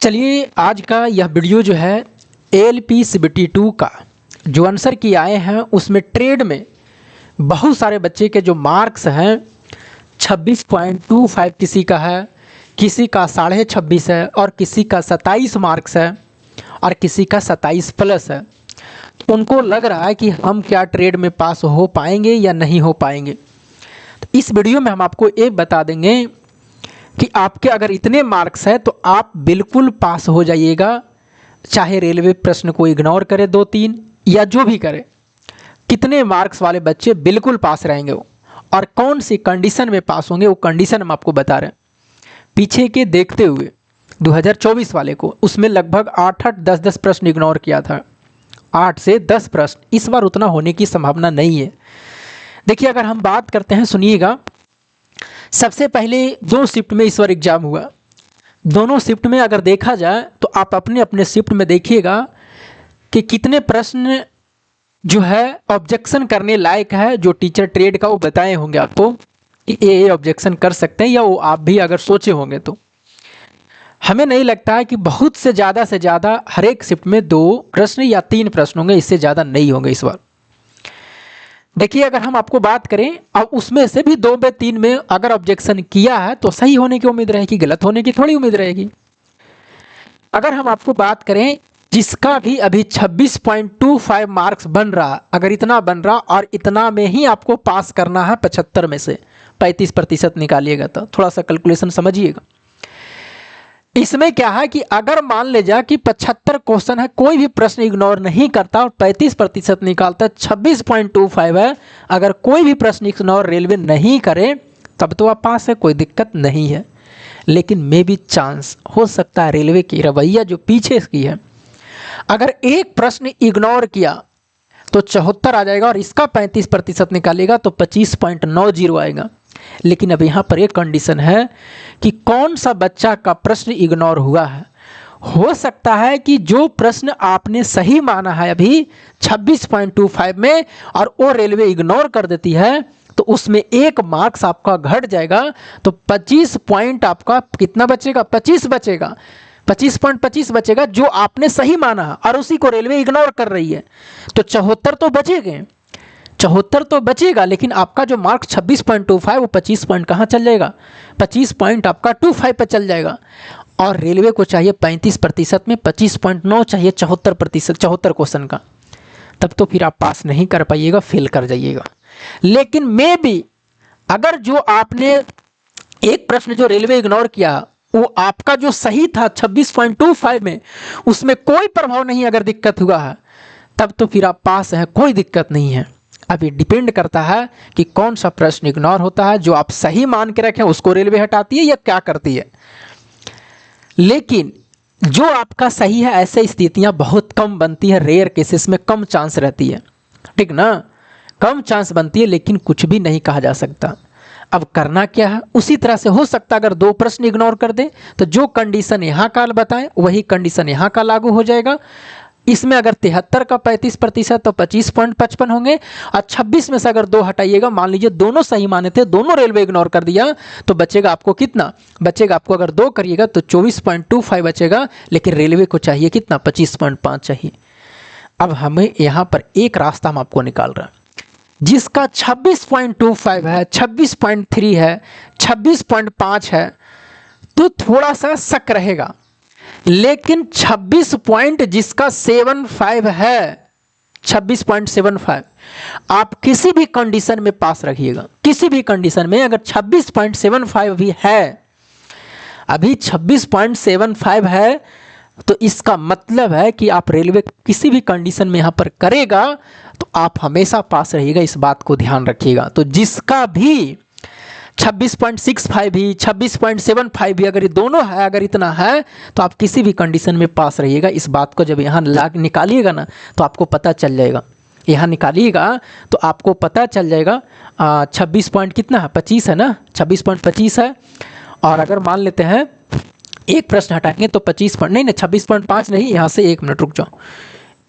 चलिए आज का यह वीडियो जो है ALP CBT 2 का जो आंसर की आए हैं उसमें ट्रेड में बहुत सारे बच्चे के जो मार्क्स हैं 26.25 किसी का है, किसी का 26.5 है और किसी का 27 मार्क्स है और किसी का 27 प्लस है। तो उनको लग रहा है कि हम क्या ट्रेड में पास हो पाएंगे या नहीं हो पाएंगे। तो इस वीडियो में हम आपको ये बता देंगे कि आपके अगर इतने मार्क्स है तो आप बिल्कुल पास हो जाइएगा, चाहे रेलवे प्रश्न को इग्नोर करे 2-3 या जो भी करे। कितने मार्क्स वाले बच्चे बिल्कुल पास रहेंगे वो और कौन सी कंडीशन में पास होंगे वो कंडीशन हम आपको बता रहे हैं। पीछे के देखते हुए 2024 वाले को उसमें लगभग 8-8 10-10 प्रश्न इग्नोर किया था, 8 से 10 प्रश्न। इस बार उतना होने की संभावना नहीं है। देखिए अगर हम बात करते हैं, सुनिएगा, सबसे पहले 2 शिफ्ट में इस बार एग्जाम हुआ। दोनों शिफ्ट में अगर देखा जाए तो आप अपने अपने शिफ्ट में देखिएगा कि कितने प्रश्न जो है ऑब्जेक्शन करने लायक है। जो टीचर ट्रेड का वो बताए होंगे आपको कि ये ऑब्जेक्शन कर सकते हैं, या वो आप भी अगर सोचे होंगे तो हमें नहीं लगता है कि बहुत से ज़्यादा हर एक शिफ्ट में 2 प्रश्न या 3 प्रश्न होंगे, इससे ज़्यादा नहीं होंगे इस बार। देखिए अगर हम आपको बात करें अब उसमें से भी 2 में 3 में अगर ऑब्जेक्शन किया है तो सही होने की उम्मीद रहेगी, गलत होने की थोड़ी उम्मीद रहेगी। अगर हम आपको बात करें जिसका भी अभी 26.25 मार्क्स बन रहा, अगर इतना बन रहा और इतना में ही आपको पास करना है 75 में से 35% निकालिएगा तो थोड़ा सा कैलकुलेशन समझिएगा। इसमें क्या है कि अगर मान ले जा कि 75 क्वेश्चन है, कोई भी प्रश्न इग्नोर नहीं करता और 35% निकालता है, 26.25 है, अगर कोई भी प्रश्न इग्नोर रेलवे नहीं करे तब तो आप पास है, कोई दिक्कत नहीं है। लेकिन मे भी चांस हो सकता है रेलवे की रवैया जो पीछे की है, अगर एक प्रश्न इग्नोर किया तो 74 आ जाएगा और इसका 35% निकालेगा तो 25.90 आएगा। लेकिन अब यहाँ पर एक कंडीशन है कि कौन सा बच्चा का प्रश्न इग्नोर हुआ है। हो सकता है कि जो प्रश्न आपने सही माना है अभी 26.25 में और वो रेलवे इग्नोर कर देती है तो उसमें 1 मार्क्स आपका घट जाएगा, तो 25 पॉइंट आपका कितना बचेगा, 25 बचेगा, 25.25 बचेगा जो आपने सही माना है और उसी को रेलवे इग्नोर कर रही है। तो 74 तो बचेंगे, 74 तो बचेगा, लेकिन आपका जो मार्क्स 26.25 वो 25 पॉइंट कहाँ चल जाएगा, 25 पॉइंट आपका 25 पे चल जाएगा। और रेलवे को चाहिए 35% में 25.9 चाहिए 74 क्वेश्चन का, तब तो फिर आप पास नहीं कर पाइएगा, फेल कर जाइएगा। लेकिन मे भी अगर जो आपने एक प्रश्न जो रेलवे इग्नोर किया वो आपका जो सही था 26.25 में, उसमें कोई प्रभाव नहीं, अगर दिक्कत हुआ है तब तो फिर आप पास हैं, कोई दिक्कत नहीं है। अब ये डिपेंड करता है कि कौन सा प्रश्न इग्नोर होता है, जो आप सही मान के रखें उसको रेलवे हटाती है या क्या करती है। लेकिन जो आपका सही है, ऐसे स्थितियां बहुत कम बनती है, रेयर केसेस में कम चांस रहती है, ठीक ना, कम चांस बनती है, लेकिन कुछ भी नहीं कहा जा सकता। अब करना क्या है, उसी तरह से हो सकता है अगर 2 प्रश्न इग्नोर कर दें तो जो कंडीशन यहाँ का बताएं वही कंडीशन यहाँ का लागू हो जाएगा। इसमें अगर 73 का 35% तो 25.55 होंगे और 26 में से अगर 2 हटाइएगा, मान लीजिए दोनों सही माने थे, दोनों रेलवे इग्नोर कर दिया, तो बचेगा आपको कितना, बचेगा आपको अगर 2 करिएगा तो 24.25 बचेगा, लेकिन रेलवे को चाहिए कितना, 25.5 चाहिए। अब हमें यहाँ पर एक रास्ता हम आपको निकाल रहे हैं, जिसका 26.25 है, 26.3 है, 26.5 है, तो थोड़ा सा शक रहेगा। लेकिन 26 पॉइंट जिसका 75 है, 26.75 आप किसी भी कंडीशन में पास रखिएगा, किसी भी कंडीशन में। अगर 26.75 भी है, अभी 26.75 है, तो इसका मतलब है कि आप रेलवे किसी भी कंडीशन में यहाँ पर करेगा तो आप हमेशा पास रहिएगा, इस बात को ध्यान रखिएगा। तो जिसका भी 26.65 भी 26.75 भी अगर ये दोनों है, अगर इतना है, तो आप किसी भी कंडीशन में पास रहिएगा। इस बात को जब यहाँ निकालिएगा ना तो आपको पता चल जाएगा, यहाँ निकालिएगा तो आपको पता चल जाएगा। 26 पॉइंट कितना है, 25 है ना, 26.25 है। और अगर मान लेते हैं एक प्रश्न हटाएंगे तो 25 पॉइंट नहीं, 26.5 नहीं, यहाँ से 1 मिनट रुक जाओ,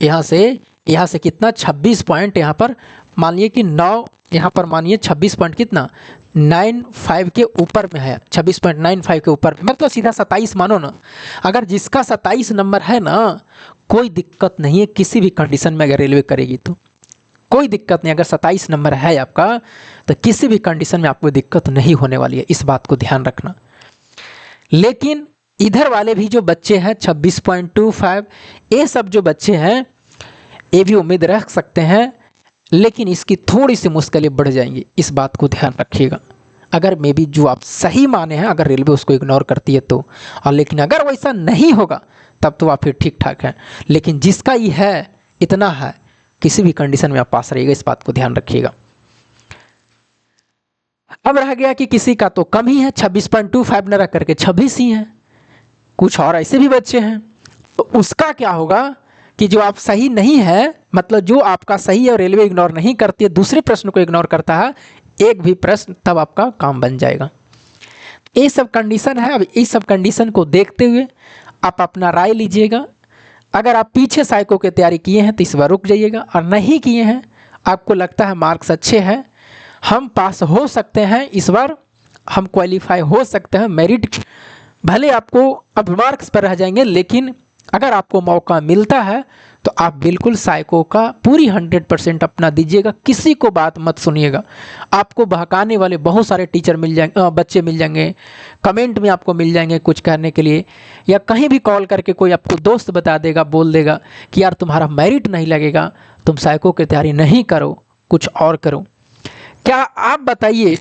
यहाँ से कितना 26 पॉइंट, यहाँ पर मानिए कि 9, यहाँ पर मानिए 26 पॉइंट कितना 26.95 के ऊपर में है, 26.95 के ऊपर, मतलब सीधा 27 मानो ना। अगर जिसका 27 नंबर है ना, कोई दिक्कत नहीं है किसी भी कंडीशन में अगर रेलवे करेगी तो कोई दिक्कत नहीं। अगर 27 नंबर है आपका तो किसी भी कंडीशन में आपको दिक्कत नहीं होने वाली है, इस बात को ध्यान रखना। लेकिन इधर वाले भी जो बच्चे हैं 26.25, ये सब जो बच्चे हैं ये भी उम्मीद रख सकते हैं, लेकिन इसकी थोड़ी सी मुश्किलें बढ़ जाएंगी, इस बात को ध्यान रखिएगा। अगर मे बी जो आप सही माने हैं, अगर रेलवे उसको इग्नोर करती है तो, और लेकिन अगर वैसा नहीं होगा तब तो आप फिर ठीक ठाक हैं। लेकिन जिसका ये है, इतना है, किसी भी कंडीशन में आप पास रहिएगा, इस बात को ध्यान रखिएगा। अब रह गया कि किसी का तो कम ही है, 26.25 न रख करके 26 ही है, कुछ और ऐसे भी बच्चे हैं, तो उसका क्या होगा कि जो आप सही नहीं है, मतलब जो आपका सही है और रेलवे इग्नोर नहीं करती है, दूसरे प्रश्न को इग्नोर करता है, एक भी प्रश्न, तब आपका काम बन जाएगा। ये सब कंडीशन है। अब इस सब कंडीशन को देखते हुए आप अपना राय लीजिएगा। अगर आप पीछे साइको की तैयारी किए हैं तो इस बार रुक जाइएगा, और नहीं किए हैं, आपको लगता है मार्क्स अच्छे हैं, हम पास हो सकते हैं, इस बार हम क्वालिफाई हो सकते हैं, मेरिट भले आपको अब मार्क्स पर रह जाएंगे, लेकिन अगर आपको मौका मिलता है तो आप बिल्कुल साइको का पूरी 100% अपना दीजिएगा, किसी को बात मत सुनिएगा। आपको बहकाने वाले बहुत सारे टीचर मिल जाएंगे, बच्चे मिल जाएंगे, कमेंट में आपको मिल जाएंगे कुछ करने के लिए, या कहीं भी कॉल करके कोई आपको दोस्त बता देगा, बोल देगा कि यार तुम्हारा मेरिट नहीं लगेगा, तुम साइको की तैयारी नहीं करो, कुछ और करो। क्या आप बताइए,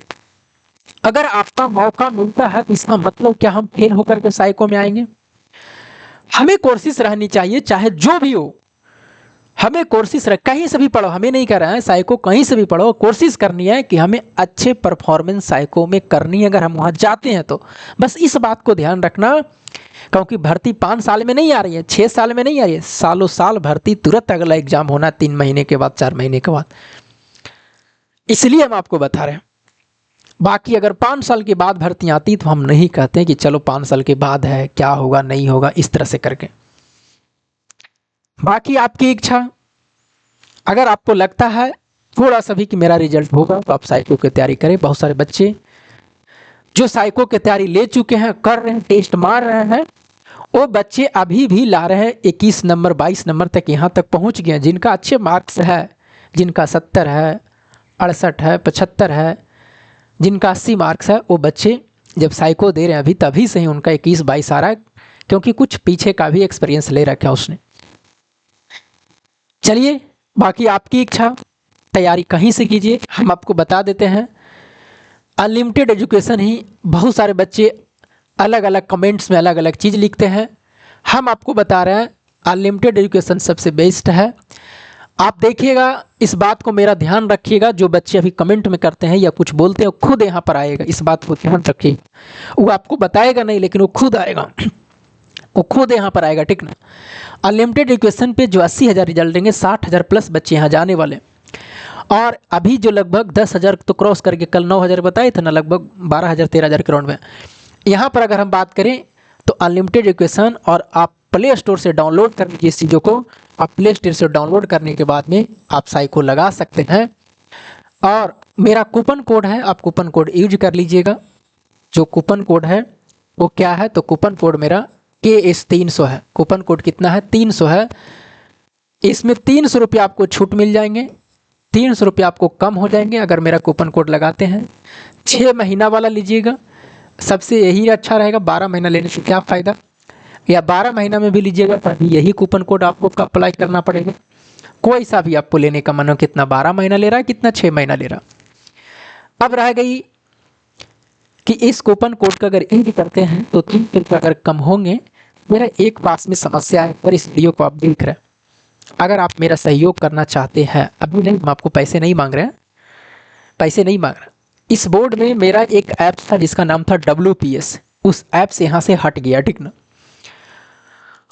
अगर आपका मौका मिलता है तो इसका मतलब क्या हम फेल होकर के साइको में आएंगे? हमें कोशिश रहनी चाहिए, चाहे जो भी हो, हमें कोशिश रह, कहीं से भी पढ़ो, हमें नहीं कर रहा है साइको, कहीं से भी पढ़ो, कोशिश करनी है कि हमें अच्छे परफॉर्मेंस साइको में करनी है। अगर हम वहाँ जाते हैं तो बस इस बात को ध्यान रखना, क्योंकि भर्ती 5 साल में नहीं आ रही है, 6 साल में नहीं आ रही है, सालों साल भर्ती, तुरंत अगला एग्जाम होना 3 महीने के बाद, 4 महीने के बाद, इसलिए हम आपको बता रहे हैं। बाकी अगर 5 साल के बाद भर्ती आती तो हम नहीं कहते कि चलो 5 साल के बाद है, क्या होगा नहीं होगा, इस तरह से करके। बाकी आपकी इच्छा, अगर आपको लगता है थोड़ा सा भी कि मेरा रिजल्ट होगा तो आप साइको की तैयारी करें। बहुत सारे बच्चे जो साइको की तैयारी ले चुके हैं, कर रहे हैं, टेस्ट मार रहे हैं, वो बच्चे अभी भी ला रहे हैं 21 नंबर 22 नंबर तक, यहाँ तक पहुँच गए हैं। जिनका अच्छे मार्क्स है, जिनका 70 है, 68 है, 75 है, जिनका 80 मार्क्स है, वो बच्चे जब साइको दे रहे हैं अभी, तभी से ही उनका 21-22 आ रहा है, क्योंकि कुछ पीछे का भी एक्सपीरियंस ले रखा है उसने। चलिए, बाकी आपकी इच्छा, तैयारी कहीं से कीजिए, हम आपको बता देते हैं। अनलिमिटेड एजुकेशन ही, बहुत सारे बच्चे अलग अलग कमेंट्स में अलग अलग चीज़ लिखते हैं, हम आपको बता रहे हैं अनलिमिटेड एजुकेशन सबसे बेस्ट है। आप देखिएगा, इस बात को मेरा ध्यान रखिएगा, जो बच्चे अभी कमेंट में करते हैं या कुछ बोलते हैं, वो खुद यहाँ पर आएगा, इस बात को ध्यान रखिएगा। वो आपको बताएगा नहीं, लेकिन वो खुद आएगा, वो खुद यहाँ पर आएगा, ठीक ना। अनलिमिटेड एजुकेशन पे जो 80,000 रिजल्ट देंगे, 60,000 प्लस बच्चे यहाँ जाने वाले, और अभी जो लगभग 10,000 तो क्रॉस करके, कल 9,000 बताए थे ना, लगभग 12,000-13,000 के राउंड में। यहाँ पर अगर हम बात करें तो अनलिमिटेड एजुकेशन, और आप प्ले स्टोर से डाउनलोड कर लीजिए इस चीज़ों को, आप प्ले स्टोर से डाउनलोड करने के बाद में आप साइको लगा सकते हैं। और मेरा कूपन कोड है, आप कूपन कोड यूज कर लीजिएगा। जो कूपन कोड है वो क्या है, तो कूपन कोड मेरा KS300 है। कूपन कोड कितना है, 300 है। इसमें 300 रुपये आपको छूट मिल जाएंगे, 300 रुपये आपको कम हो जाएंगे अगर मेरा कूपन कोड लगाते हैं। 6 महीना वाला लीजिएगा, सबसे यही अच्छा रहेगा। 12 महीना लेने से क्या फ़ायदा, या 12 महीना में भी लीजिएगा तभी यही कूपन कोड आपको अप्लाई करना पड़ेगा। कोई सा भी आपको लेने का मन हो, कितना 12 महीना ले रहा है, कितना 6 महीना ले रहा। अब रह गई कि इस कूपन कोड का अगर यूज करते हैं तो 3 रुपये अगर कम होंगे। मेरा एक पास में समस्या है, पर इस वीडियो को आप देख रहे हैं, अगर आप मेरा सहयोग करना चाहते हैं, अभी नहीं, हम आपको पैसे नहीं मांग रहे हैं, पैसे नहीं मांग रहे। इस बोर्ड में मेरा एक ऐप था जिसका नाम था WPS, उस ऐप से यहाँ से हट गया, ठीक ना।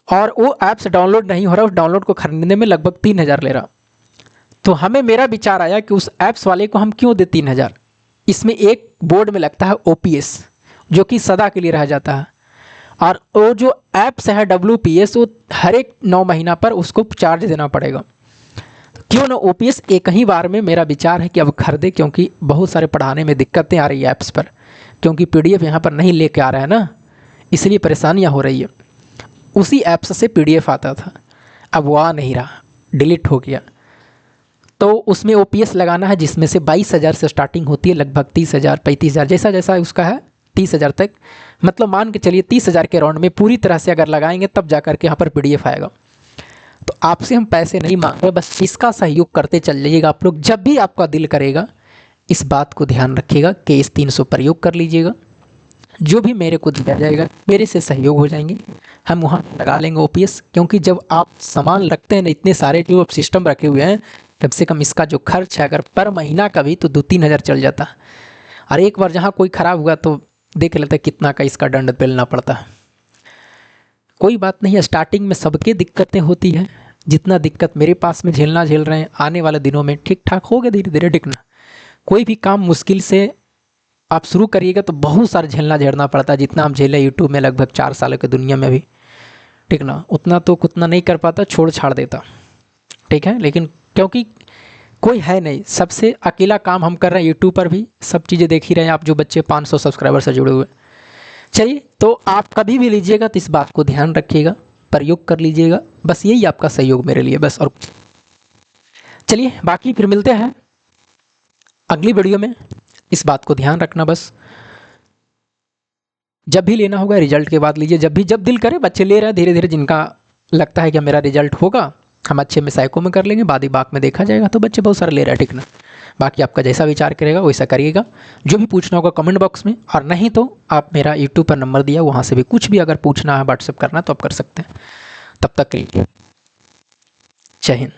और वो ऐप्स डाउनलोड नहीं हो रहा, उस डाउनलोड को खरीदने में लगभग 3,000 ले रहा। तो हमें मेरा विचार आया कि उस ऐप्स वाले को हम क्यों दे 3,000। इसमें एक बोर्ड में लगता है OPS, जो कि सदा के लिए रह जाता है, और वो जो ऐप्स है WPS, वो हर एक 9 महीना पर उसको चार्ज देना पड़ेगा। क्यों ना ओपीएस एक ही बार में, मेरा विचार है कि अब खरीदे, क्योंकि बहुत सारे पढ़ाने में दिक्कतें आ रही है ऐप्स पर, क्योंकि पीडीएफ यहाँ पर नहीं लेके आ रहा है ना, इसलिए परेशानियाँ हो रही है। उसी ऐप्स से पीडीएफ आता था, अब वो आ नहीं रहा, डिलीट हो गया। तो उसमें ओपीएस लगाना है जिसमें से 22,000 से स्टार्टिंग होती है, लगभग 30,000 35,000 जैसा जैसा उसका है, 30,000 तक, मतलब मान के चलिए 30,000 के राउंड में पूरी तरह से अगर लगाएंगे तब जा कर के यहाँ पर पीडीएफ आएगा। तो आपसे हम पैसे नहीं मांग रहे, बस इसका सहयोग करते चल जाइएगा आप लोग। जब भी आपका दिल करेगा इस बात को ध्यान रखिएगा कि इस 300 प्रयोग कर लीजिएगा, जो भी मेरे को दिया जाएगा मेरे से सहयोग हो जाएंगे, हम वहाँ लगा लेंगे ओपीएस। क्योंकि जब आप सामान रखते हैं ना, इतने सारे जो सिस्टम रखे हुए हैं, कम से कम इसका जो खर्च है अगर पर महीना का भी तो 2-3 हज़ार चल जाता है। और एक बार जहाँ कोई ख़राब हुआ तो देख लेते कितना का इसका दंड पेलना पड़ता है। कोई बात नहीं है, स्टार्टिंग में सबके दिक्कतें होती है, जितना दिक्कत मेरे पास में झेल रहे हैं, आने वाले दिनों में ठीक ठाक होगा, धीरे धीरे टिकना। कोई भी काम मुश्किल से आप शुरू करिएगा तो बहुत सारा झेलना पड़ता है, जितना हम झेले यूट्यूब में लगभग 4 सालों की दुनिया में भी, ठीक ना, उतना तो कुतना नहीं कर पाता, छोड़ छाड़ देता, ठीक है। लेकिन क्योंकि कोई है नहीं, सबसे अकेला काम हम कर रहे हैं, यूट्यूब पर भी सब चीज़ें देख ही रहे हैं आप, जो बच्चे 500 सब्सक्राइबर से जुड़े हुए। चलिए, तो आप कभी भी लीजिएगा तो इस बात को ध्यान रखिएगा, प्रयोग कर लीजिएगा, बस यही आपका सहयोग मेरे लिए, बस। और चलिए, बाकी फिर मिलते हैं अगली वीडियो में। इस बात को ध्यान रखना, बस जब भी लेना होगा रिजल्ट के बाद लीजिए, जब दिल करे। बच्चे ले रहे हैं धीरे धीरे, जिनका लगता है कि मेरा रिजल्ट होगा, हम अच्छे में साइको में कर लेंगे, बाद ही बात में देखा जाएगा। तो बच्चे बहुत सारे ले रहे हैं, ठीक ना। बाकी आपका जैसा विचार करेगा वैसा करिएगा। जो भी पूछना होगा कमेंट बॉक्स में, और नहीं तो आप मेरा यूट्यूब पर नंबर दिया, वहाँ से भी कुछ भी अगर पूछना है, व्हाट्सएप करना तो आप कर सकते हैं। तब तक के लिए जय हिंद।